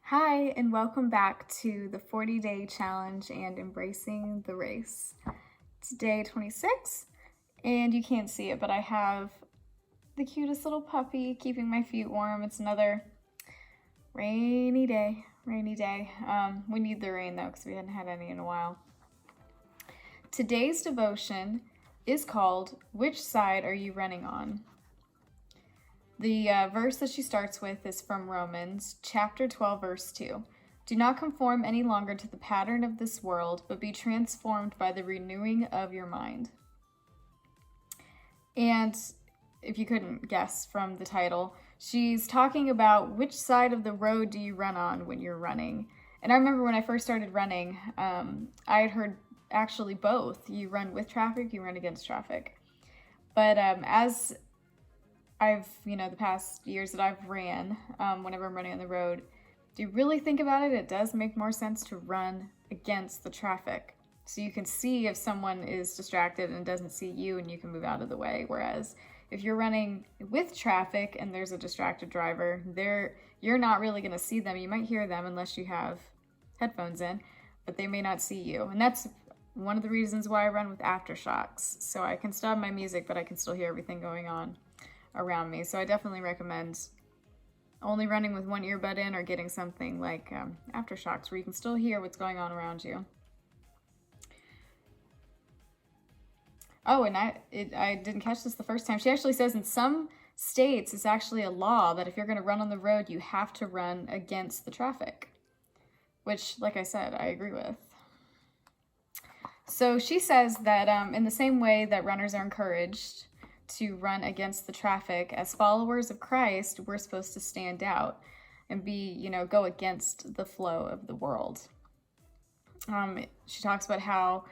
Hi, and welcome back to the 40-day challenge and embracing the race. It's day 26, and you can't see it, but I have the cutest little puppy keeping my feet warm. It's another rainy day. We need the rain though, because we hadn't had any in a while. Today's devotion is called, "Which Side Are You Running On?" The verse that she starts with is from Romans chapter 12, verse 2. "Do not conform any longer to the pattern of this world, but be transformed by the renewing of your mind." And if you couldn't guess from the title, she's talking about which side of the road do you run on when you're running. And I remember when I first started running, I had heard actually both. You run with traffic, you run against traffic. But as the past years that I've ran, whenever I'm running on the road, if you really think about it, it does make more sense to run against the traffic. So you can see if someone is distracted and doesn't see you and you can move out of the way. Whereas if you're running with traffic and there's a distracted driver, you're not really going to see them. You might hear them unless you have headphones in, but they may not see you. And that's one of the reasons why I run with aftershocks. So I can stop my music, but I can still hear everything going on around me. So I definitely recommend only running with one earbud in or getting something like aftershocks where you can still hear what's going on around you. Oh, and I didn't catch this the first time. She actually says in some states it's actually a law that if you're going to run on the road, you have to run against the traffic, which, like I said, I agree with. So she says that in the same way that runners are encouraged to run against the traffic, as followers of Christ, we're supposed to stand out and go against the flow of the world. She talks about how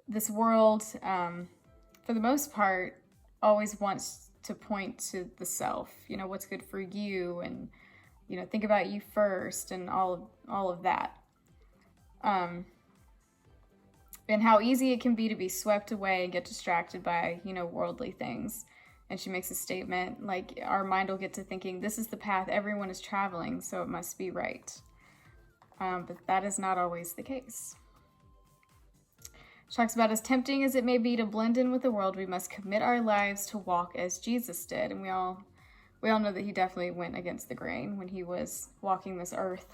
this world, for the most part, always wants to point to the self, what's good for you, and, think about you first, and all of that. And how easy it can be to be swept away and get distracted by, worldly things. And she makes a statement like, our mind will get to thinking, this is the path everyone is traveling, so it must be right. But that is not always the case. She talks about, as tempting as it may be to blend in with the world, we must commit our lives to walk as Jesus did. And we all know that he definitely went against the grain when he was walking this earth.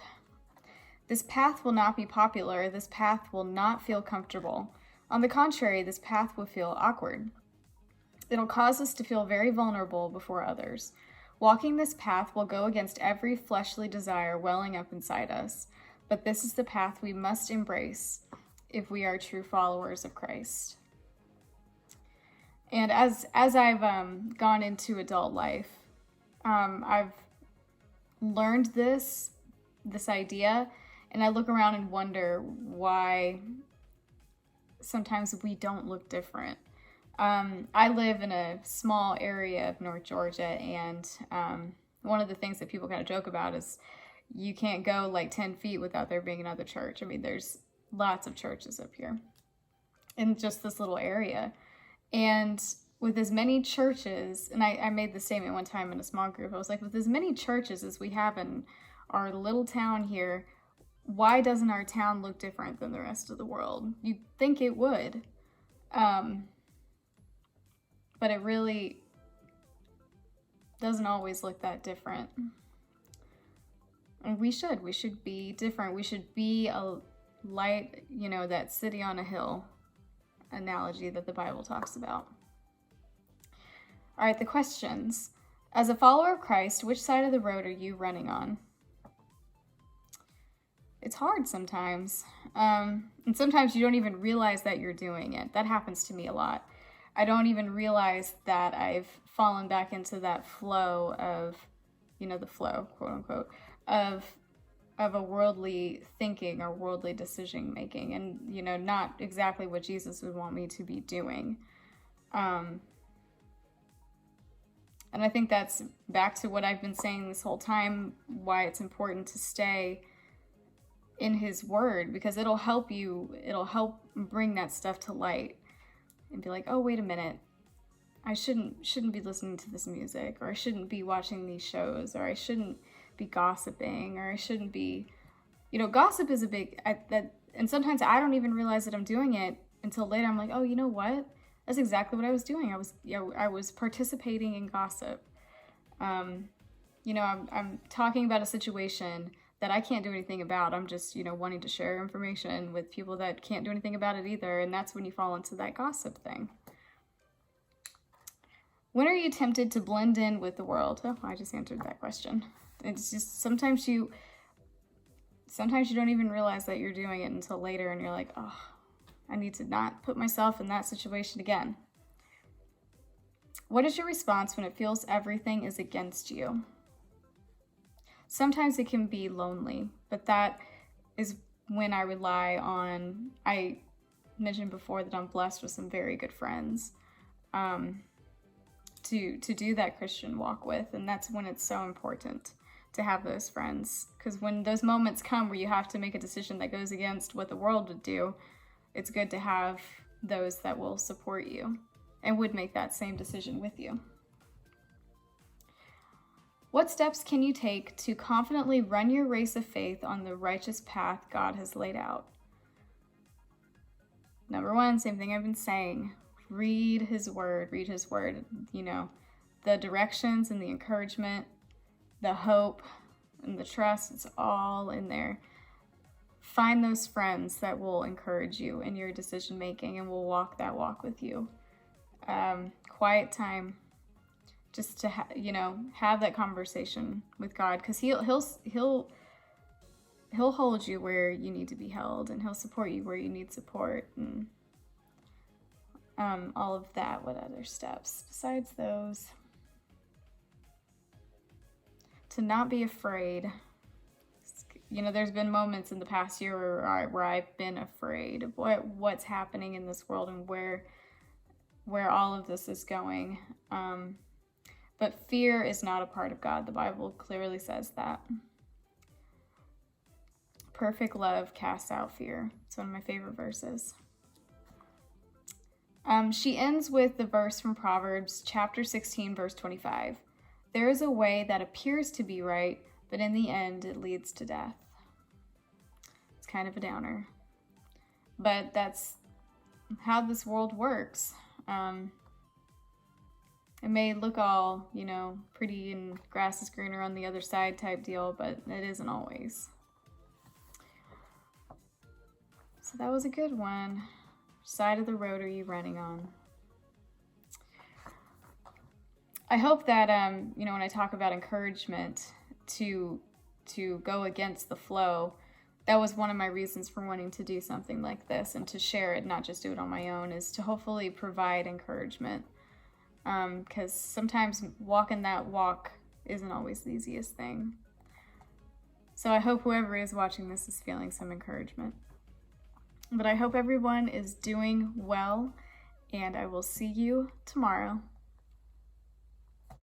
This path will not be popular. This path will not feel comfortable. On the contrary, this path will feel awkward. It'll cause us to feel very vulnerable before others. Walking this path will go against every fleshly desire welling up inside us. But this is the path we must embrace if we are true followers of Christ. And as I've gone into adult life, I've learned this idea. And I look around and wonder why sometimes we don't look different. I live in a small area of North Georgia, and one of the things that people kind of joke about is you can't go like 10 feet without there being another church. I mean, there's lots of churches up here in just this little area. And with as many churches, and I made the statement one time in a small group, I was like, with as many churches as we have in our little town here, why doesn't our town look different than the rest of the world? You'd think it would. But it really doesn't always look that different. And we should be different. We should be a light, that city on a hill analogy that the Bible talks about. All right, the questions. As a follower of Christ, which side of the road are you running on? It's hard sometimes. And sometimes you don't even realize that you're doing it. That happens to me a lot. I don't even realize that I've fallen back into that flow of, the flow, quote unquote, of a worldly thinking or worldly decision making, and, not exactly what Jesus would want me to be doing. And I think that's back to what I've been saying this whole time, why it's important to stay in his word, because it'll help bring that stuff to light and be like, oh, wait a minute, I shouldn't be listening to this music, or I shouldn't be watching these shows, or I shouldn't be gossiping, or I shouldn't be Gossip is and sometimes I don't even realize that I'm doing it until later. I'm like, oh, you know what? That's exactly what I was doing. I was participating in gossip. I'm talking about a situation that I can't do anything about. I'm just, wanting to share information with people that can't do anything about it either. And that's when you fall into that gossip thing. When are you tempted to blend in with the world? Oh, I just answered that question. It's just sometimes you don't even realize that you're doing it until later, and you're like, oh, I need to not put myself in that situation again. What is your response when it feels everything is against you? Sometimes it can be lonely, but that is when I mentioned before that I'm blessed with some very good friends to do that Christian walk with, and that's when it's so important to have those friends, because when those moments come where you have to make a decision that goes against what the world would do, it's good to have those that will support you and would make that same decision with you. What steps can you take to confidently run your race of faith on the righteous path God has laid out? Number one, same thing I've been saying. Read his word. The directions and the encouragement, the hope and the trust, it's all in there. Find those friends that will encourage you in your decision making and will walk that walk with you. Quiet time, just to have that conversation with God, because he'll hold you where you need to be held, and he'll support you where you need support, and all of that. What other steps besides those? To not be afraid. There's been moments in the past year where I've been afraid of what's happening in this world and where all of this is going. But fear is not a part of God. The Bible clearly says that. Perfect love casts out fear. It's one of my favorite verses. She ends with the verse from Proverbs chapter 16, verse 25. There is a way that appears to be right, but in the end it leads to death. It's kind of a downer. But that's how this world works. It may look all, pretty and grass is greener on the other side type deal, but it isn't always. So that was a good one. Which side of the road are you running on? I hope that, when I talk about encouragement to go against the flow, that was one of my reasons for wanting to do something like this and to share it, not just do it on my own, is to hopefully provide encouragement. Because sometimes walking that walk isn't always the easiest thing. So I hope whoever is watching this is feeling some encouragement. But I hope everyone is doing well, and I will see you tomorrow.